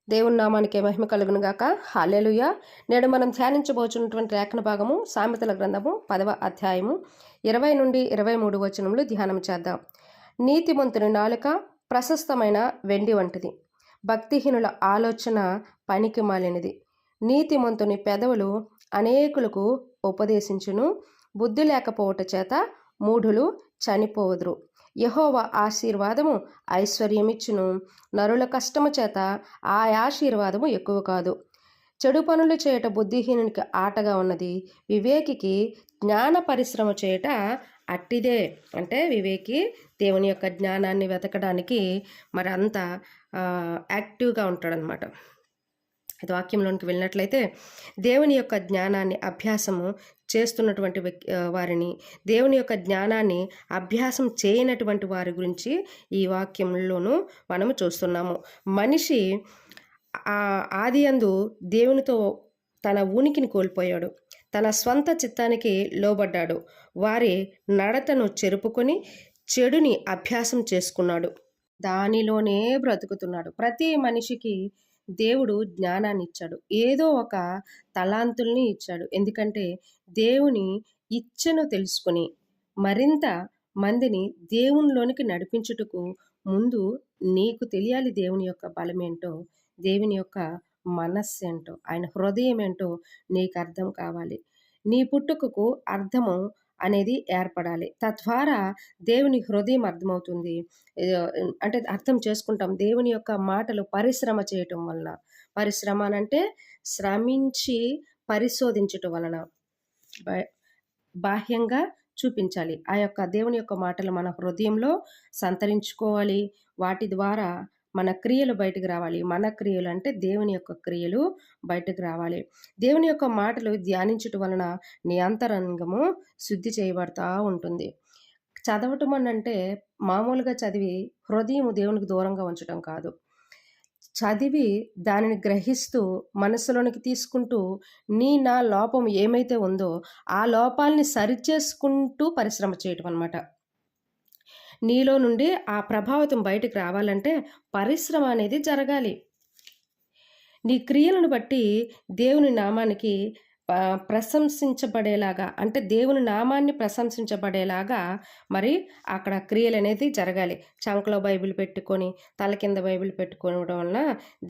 దేవుని నామానికి మహిమ కలుగును గాక. హల్లెలూయా. నేడు మనం ధ్యానించబోచున్నటువంటి లేఖన భాగము సామెతల గ్రంథము 10వ అధ్యాయము 20 నుండి 23 వచనములు ధ్యానం చేద్దాం. నీతిమంతుని నాలుక ప్రశస్తమైన వెండి వంటిది, భక్తిహీనుల ఆలోచన పనికి మాలినది. నీతిమంతుని పెదవులు అనేకులకు ఉపదేశించును, బుద్ధి లేకపోవట చేత మూఢులు చనిపోవుదురు. యెహోవా ఆశీర్వాదము ఐశ్వర్యమిచ్చును, నరుల కష్టము చేత ఆ ఆశీర్వాదము ఎక్కువ కాదు. చెడు పనులు చేయట బుద్ధిహీనునికి ఆటగా ఉన్నది, వివేకికి జ్ఞాన పరిశ్రమ చేయట అట్టిదే. అంటే వివేకి దేవుని యొక్క జ్ఞానాన్ని వెతకడానికి మరి అంత యాక్టివ్గా ఉంటాడనమాట. అది వాక్యంలోనికి వెళ్ళినట్లయితే దేవుని యొక్క జ్ఞానాన్ని అభ్యాసము చేస్తున్నటువంటి వారిని, దేవుని యొక్క జ్ఞానాన్ని అభ్యాసం చేయనటువంటి వారి గురించి ఈ వాక్యంలోనూ మనము చూస్తున్నాము. మనిషి ఆదియందు దేవునితో తన ఉనికిని కోల్పోయాడు, తన స్వంత చిత్తానికి లోబడ్డాడు, వారి నడతను చెరుపుకొని చెడుని అభ్యాసం చేసుకున్నాడు, దానిలోనే బ్రతుకుతున్నాడు. ప్రతి మనిషికి దేవుడు జ్ఞానాన్ని ఇచ్చాడు, ఏదో ఒక తలాంతుల్ని ఇచ్చాడు. ఎందుకంటే దేవుని ఇచ్చను తెలుసుకొని మరింత మందిని దేవునిలోనికి నడిపించుటకు ముందు నీకు తెలియాలి దేవుని యొక్క బలమేంటో, దేవుని యొక్క మనస్సు ఏంటో, ఆయన హృదయం ఏంటో నీకు అర్థం కావాలి. నీ పుట్టుకకు అర్థము అనేది ఏర్పడాలి. తద్వారా దేవుని హృదయం అర్థమవుతుంది. అంటే అర్థం చేసుకుంటాం దేవుని యొక్క మాటలు పరిశ్రమ చేయటం వలన. పరిశ్రమ అంటే శ్రమించి పరిశోధించటం వలన బాహ్యంగా చూపించాలి. ఆ యొక్క దేవుని యొక్క మాటలు మన హృదయంలో సంతరించుకోవాలి. వాటి ద్వారా మన క్రియలు బయటకు రావాలి. మన క్రియలు అంటే దేవుని యొక్క క్రియలు బయటకు రావాలి. దేవుని యొక్క మాటలు ధ్యానించటం వలన నీ అంతరంగము శుద్ధి చేయబడతా ఉంటుంది. చదవటం అంటే మామూలుగా చదివి హృదయం దేవునికి దూరంగా ఉంచడం కాదు. చదివి దానిని గ్రహిస్తూ మనసులోనికి తీసుకుంటూ నా లోపం ఏమైతే ఉందో ఆ లోపాలని సరిచేసుకుంటూ పరిశ్రమ చేయటం అన్నమాట. నీలో నుండి ఆ ప్రభావితం బయటకు రావాలంటే పరిశ్రమ అనేది జరగాలి. నీ క్రియలను బట్టి దేవుని నామానికి ప్రశంసించబడేలాగా, అంటే దేవుని నామాన్ని ప్రశంసించబడేలాగా మరి అక్కడ క్రియలు అనేది జరగాలి. చంకలో బైబిల్ పెట్టుకొని తల కింద బైబిల్ పెట్టుకోవడం వలన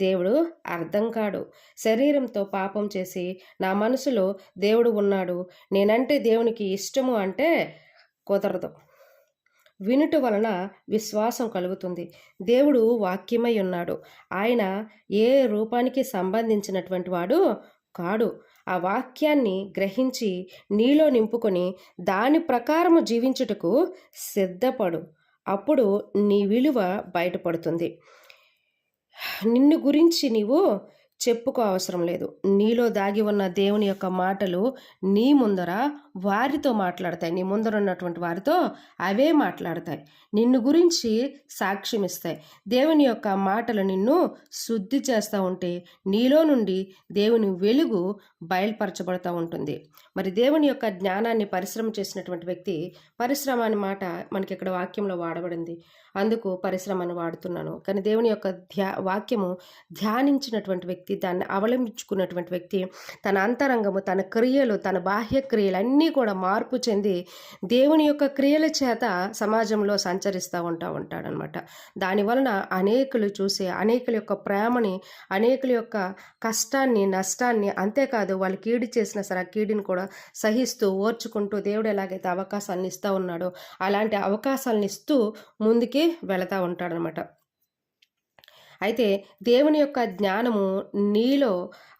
దేవుడు అర్థం కాడు. శరీరంతో పాపం చేసి నా మనసులో దేవుడు ఉన్నాడు, నేనంటే దేవునికి ఇష్టము అంటే కుదరదు. వినుట వలన విశ్వాసం కలుగుతుంది. దేవుడు వాక్యమై ఉన్నాడు, ఆయన ఏ రూపానికి సంబంధించినటువంటి వాడు కాడు. ఆ వాక్యాన్ని గ్రహించి నీలో నింపుకొని దాని ప్రకారము జీవించుటకు సిద్ధపడు. అప్పుడు నీ విలువ బయటపడుతుంది. నిన్ను గురించి నీవు చెప్పుకో అవసరం లేదు. నీలో దాగి ఉన్న దేవుని యొక్క మాటలు నీ ముందర వారితో మాట్లాడతాయి. నీ ముందర ఉన్నటువంటి వారితో అవే మాట్లాడతాయి, నిన్ను గురించి సాక్ష్యం ఇస్తాయి. దేవుని యొక్క మాటలు నిన్ను శుద్ధి చేస్తూ ఉంటే నీలో నుండి దేవుని వెలుగు బయలుపరచబడుతూ ఉంటుంది. మరి దేవుని యొక్క జ్ఞానాన్ని పరిశ్రమ చేసినటువంటి వ్యక్తి, పరిశ్రమ అనే మాట మనకి ఇక్కడ వాక్యంలో వాడబడింది, అందుకు పరిశ్రమను వాడుతున్నాను. కానీ దేవుని యొక్క వాక్యము ధ్యానించినటువంటి వ్యక్తి, దాన్ని అవలంబించుకున్నటువంటి వ్యక్తి తన అంతరంగము, తన క్రియలు, తన బాహ్య క్రియలు అన్నీ కూడా మార్పు చెంది దేవుని యొక్క క్రియల చేత సమాజంలో సంచరిస్తూ ఉంటాడనమాట. దానివలన అనేకులు చూసే, అనేకుల యొక్క ప్రేమని, అనేకుల యొక్క కష్టాన్ని, నష్టాన్ని, అంతేకాదు వాళ్ళు కీడు చేసిన సరే ఆ కీడుని కూడా సహిస్తూ ఓర్చుకుంటూ దేవుడు ఎలాగైతే అవకాశాన్ని ఇస్తూ ఉన్నాడో అలాంటి అవకాశాలను ఇస్తూ ముందుకి వెళతా ఉంటాడనమాట. అయితే దేవుని యొక్క జ్ఞానము నీలో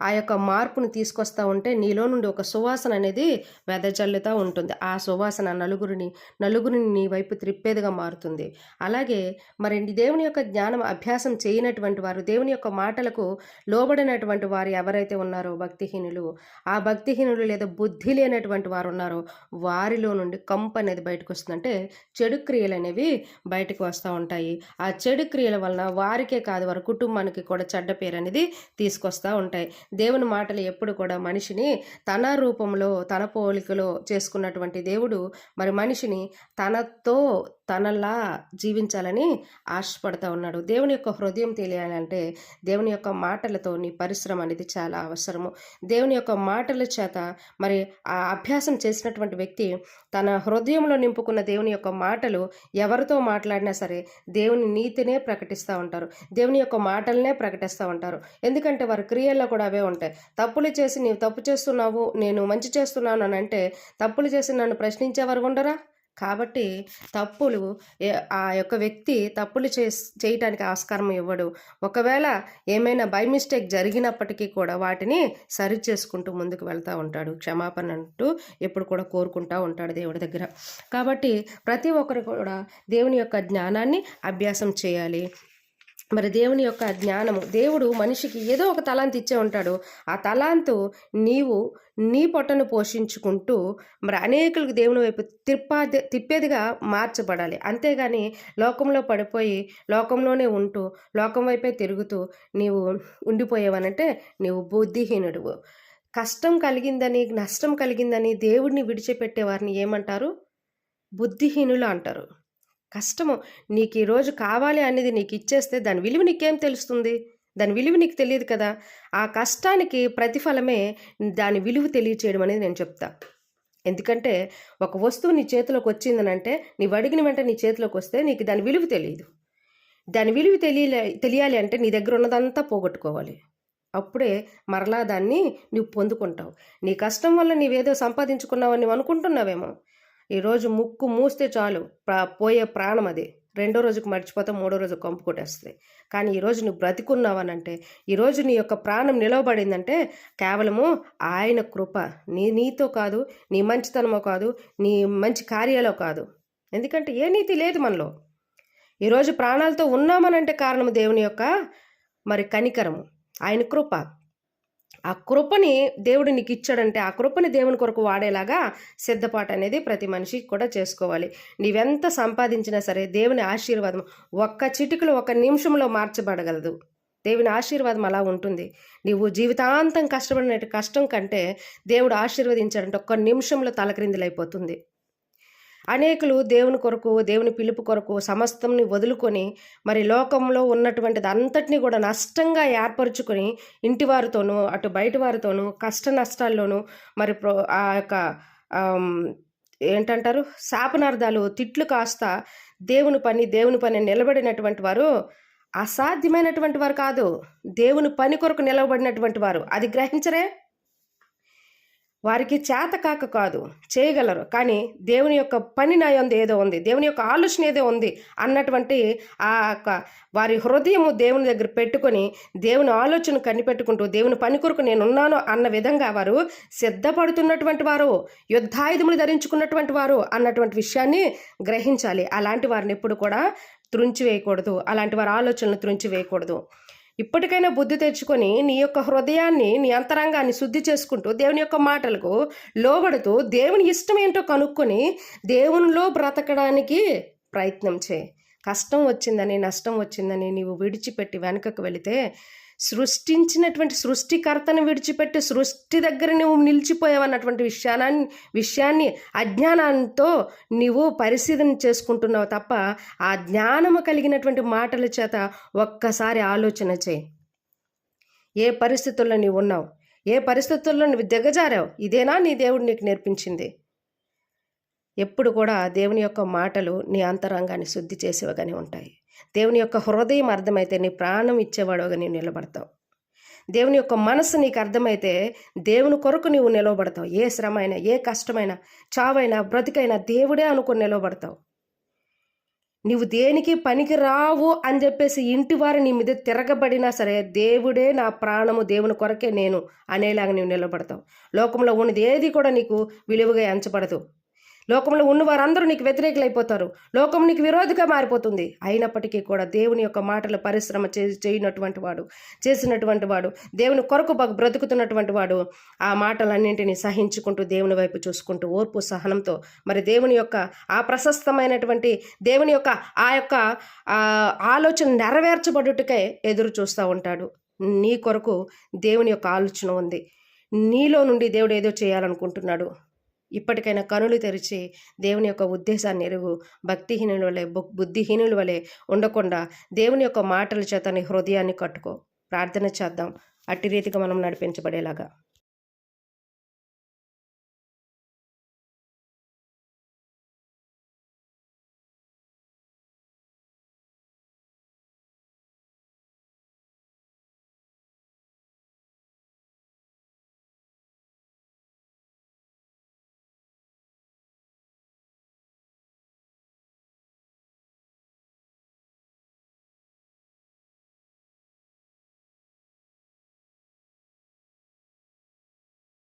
ఆ యొక్క మార్పును తీసుకొస్తూ ఉంటే నీలో నుండి ఒక సువాసన అనేది వెదజల్లుతూ ఉంటుంది. ఆ సువాసన నలుగురిని నీ వైపు త్రిప్పేదిగా మారుతుంది. అలాగే మరి దేవుని యొక్క జ్ఞానం అభ్యాసం చేయనటువంటి వారు, దేవుని యొక్క మాటలకు లోబడినటువంటి వారు ఎవరైతే ఉన్నారో భక్తిహీనులు, ఆ భక్తిహీనులు లేదా బుద్ధి లేనటువంటి వారు ఉన్నారో వారిలో నుండి కంపు అనేది బయటకు వస్తుంది. అంటే చెడు క్రియలు అనేవి బయటకు వస్తూ ఉంటాయి. ఆ చెడు క్రియల వలన వారికే కాదు, వారి కుటుంబానికి కూడా చెడ్డ పేరు అనేది తీసుకొస్తూ ఉంటాయి. దేవుని మాటలు ఎప్పుడు కూడా మనిషిని తన రూపంలో, తన పోలికలో చేసుకున్నటువంటి దేవుడు మరి మనిషిని తనతో తనలా జీవించాలని ఆశపడతా ఉన్నాడు. దేవుని యొక్క హృదయం తెలియాలంటే దేవుని యొక్క మాటలతో నీ పరిశ్రమ అనేది చాలా అవసరము. దేవుని యొక్క మాటల చేత మరి ఆ అభ్యాసం చేసినటువంటి వ్యక్తి తన హృదయంలో నింపుకున్న దేవుని యొక్క మాటలు ఎవరితో మాట్లాడినా సరే దేవుని నీతినే ప్రకటిస్తూ ఉంటారు, దేవుని యొక్క మాటలనే ప్రకటిస్తూ ఉంటారు. ఎందుకంటే వారి క్రియల్లో కూడా అవే ఉంటాయి. తప్పులు చేసి నీవు తప్పు చేస్తున్నావు, నేను మంచి చేస్తున్నాను అని అంటే తప్పులు చేసి నన్ను ప్రశ్నించేవారు ఉండరా? కాబట్టి తప్పులు ఆ యొక్క వ్యక్తి తప్పులు చేయటానికి ఆస్కారం ఇవ్వడు. ఒకవేళ ఏమైనా బై మిస్టేక్ జరిగినప్పటికీ కూడా వాటిని సరి చేసుకుంటూ ముందుకు వెళ్తూ ఉంటాడు. క్షమాపణ అంటూ ఎప్పుడు కూడా కోరుకుంటూ ఉంటాడు దేవుడి దగ్గర. కాబట్టి ప్రతి ఒక్కరు కూడా దేవుని యొక్క జ్ఞానాన్ని అభ్యాసం చేయాలి. మరి దేవుని యొక్క జ్ఞానము, దేవుడు మనిషికి ఏదో ఒక తలాంతు ఇచ్చే ఉంటాడు. ఆ తలాంతు నీవు నీ పొట్టను పోషించుకుంటూ మరి అనేకులకు దేవుని వైపు తిప్పేదిగా మార్చబడాలి. అంతేగాని లోకంలో పడిపోయి లోకంలోనే ఉంటూ లోకం వైపే తిరుగుతూ నీవు ఉండిపోయేవనంటే నీవు బుద్ధిహీనుడువు. కష్టం కలిగిందని, నష్టం కలిగిందని దేవుడిని విడిచిపెట్టే వారిని ఏమంటారు? బుద్ధిహీనులు అంటారు. కష్టము నీకు ఈరోజు కావాలి అనేది నీకు ఇచ్చేస్తే దాని విలువ నీకేం తెలుస్తుంది? దాని విలువ నీకు తెలియదు కదా. ఆ కష్టానికి ప్రతిఫలమే దాని విలువ తెలియచేయడం అనేది నేను చెప్తా. ఎందుకంటే ఒక వస్తువు నీ చేతిలోకి వచ్చిందనంటే నీవు అడిగిన వెంటనే నీ చేతిలోకి వస్తే నీకు దాని విలువ తెలియదు. దాని విలువ తెలియాలి అంటే నీ దగ్గర ఉన్నదంతా పోగొట్టుకోవాలి. అప్పుడే మరలా దాన్ని నువ్వు పొందుకుంటావు. నీ కష్టం వల్ల నీవేదో సంపాదించుకున్నావని నువ్వు అనుకుంటున్నావేమో. ఈరోజు ముక్కు మూస్తే చాలు పోయే ప్రాణం అది. రెండో రోజుకు మర్చిపోతే మూడో రోజు కంపు కొట్టేస్తుంది. కానీ ఈరోజు నువ్వు బ్రతికున్నావనంటే, ఈరోజు నీ యొక్క ప్రాణం నిలవబడిందంటే కేవలము ఆయన కృప. నీతో కాదు, నీ మంచితనమో కాదు, నీ మంచి కార్యాలో కాదు. ఎందుకంటే ఏ నీతి లేదు మనలో. ఈరోజు ప్రాణాలతో ఉన్నామనంటే కారణము దేవుని యొక్క మరి కనికరము, ఆయన కృప. ఆ కృపని దేవుడు నీకు ఇచ్చాడంటే ఆ కృపని దేవుని కొరకు వాడేలాగా సిద్ధపాటు అనేది ప్రతి మనిషికి కూడా చేసుకోవాలి. నీవెంత సంపాదించినా సరే దేవుని ఆశీర్వాదం ఒక్క చిటికలో ఒక నిమిషంలో మార్చబడగలదు. దేవుని ఆశీర్వాదం అలా ఉంటుంది. నీవు జీవితాంతం కష్టపడిన కష్టం కంటే దేవుడు ఆశీర్వదించాడంటే ఒక్క నిమిషంలో తలక్రిందులైపోతుంది. అనేకులు దేవుని కొరకు, దేవుని పిలుపు కొరకు సమస్తంని వదులుకొని మరి లోకంలో ఉన్నటువంటిది అంతటినీ కూడా నష్టంగా ఏర్పరచుకొని ఇంటి వారితోనూ అటు బయట వారితోనూ కష్ట నష్టాల్లోనూ మరి ఆ యొక్క ఏంటంటారు శాపనార్థాలు తిట్లు కాస్త దేవుని పని నిలబడినటువంటి వారు అసాధ్యమైనటువంటి వారు కాదు, దేవుని పని కొరకు నిలబడినటువంటి వారు. అది గ్రహించరే? వారికి చేత కాదు, చేయగలరు. కానీ దేవుని యొక్క పని నా యందు ఏదో ఉంది, దేవుని యొక్క ఆలోచన ఏదో ఉంది అన్నటువంటి ఆ యొక్క వారి హృదయము దేవుని దగ్గర పెట్టుకొని దేవుని ఆలోచన కనిపెట్టుకుంటూ దేవుని పని కొరకు నేనున్నాను అన్న విధంగా వారు సిద్ధపడుతున్నటువంటి వారు, యుద్ధాయుధములు ధరించుకున్నటువంటి వారు అన్నటువంటి విషయాన్ని గ్రహించాలి. అలాంటి వారిని ఎప్పుడు కూడా త్రుంచివేయకూడదు, అలాంటి వారి ఆలోచనలు త్రుంచివేయకూడదు. ఇప్పటికైనా బుద్ధి తెచ్చుకొని నీ యొక్క హృదయాన్ని, నీ అంతరంగాన్ని శుద్ధి చేసుకుంటూ దేవుని యొక్క మాటలకు లోబడుతూ దేవుని ఇష్టం ఏంటో కనుక్కొని దేవునిలో బ్రతకడానికి ప్రయత్నం చేయి. కష్టం వచ్చిందని, నష్టం వచ్చిందని నీవు విడిచిపెట్టి వెనుకకు వెళితే సృష్టించినటువంటి సృష్టికర్తను విడిచిపెట్టి సృష్టి దగ్గర నువ్వు నిలిచిపోయావన్నటువంటి విషయాన్ని అజ్ఞానంతో నీవు పరిశీలన చేసుకుంటున్నావు తప్ప ఆ జ్ఞానము కలిగినటువంటి మాటల చేత ఒక్కసారి ఆలోచన చేయి. ఏ పరిస్థితుల్లో నీవు ఉన్నావు, ఏ పరిస్థితుల్లో నువ్వు దిగజారావు, ఇదేనా నీ దేవుడు నీకు నేర్పించింది? ఎప్పుడు కూడా దేవుని యొక్క మాటలు నీ అంతరంగాన్ని శుద్ధి చేసేవిగానే ఉంటాయి. దేవుని యొక్క హృదయం అర్థమైతే నీ ప్రాణం ఇచ్చేవాడుగా నీవు నిలబడతావు. దేవుని యొక్క మనసు నీకు అర్థమైతే దేవుని కొరకు నీవు నిలవబడతావు. ఏ శ్రమ అయినా, ఏ కష్టమైనా, చావైనా, బ్రతికైనా దేవుడే అనుకుని నిలవబడతావు. నీవు దేనికి పనికి రావు అని చెప్పేసి ఇంటి వారు నీ మీద తిరగబడినా సరే దేవుడే నా ప్రాణము, దేవుని కొరకే నేను అనేలాగా నీవు నిలబడతావు. లోకంలో ఉన్నది ఏది కూడా నీకు విలువగా ఎంచబడదు. లోకంలో ఉన్న వారందరూ నీకు వ్యతిరేకులైపోతారు. లోకం నీకు విరోధిగా మారిపోతుంది. అయినప్పటికీ కూడా దేవుని యొక్క మాటల పరిశ్రమ చేసినటువంటి వాడు, దేవుని కొరకు బ్రతుకుతున్నటువంటి వాడు ఆ మాటలన్నింటినీ సహించుకుంటూ దేవుని వైపు చూసుకుంటూ ఓర్పు సహనంతో మరి దేవుని యొక్క ఆ ప్రశస్తమైనటువంటి దేవుని యొక్క ఆ యొక్క ఆలోచన నెరవేర్చబడుటకై ఎదురు చూస్తూ ఉంటాడు. నీ కొరకు దేవుని యొక్క ఆలోచన ఉంది. నీలో నుండి దేవుడు ఏదో చేయాలనుకుంటున్నాడు. ఇప్పటికైనా కనులు తెరిచి దేవుని యొక్క ఉద్దేశాన్ని ఎరుగు. భక్తిహీనుల వలె బుద్ధిహీనుల వలె ఉండకుండా దేవుని యొక్క మాటల చేత నీ హృదయాన్ని కట్టుకో. ప్రార్థన చేద్దాం అట్టి రీతిగా మనం నడిపించబడేలాగా.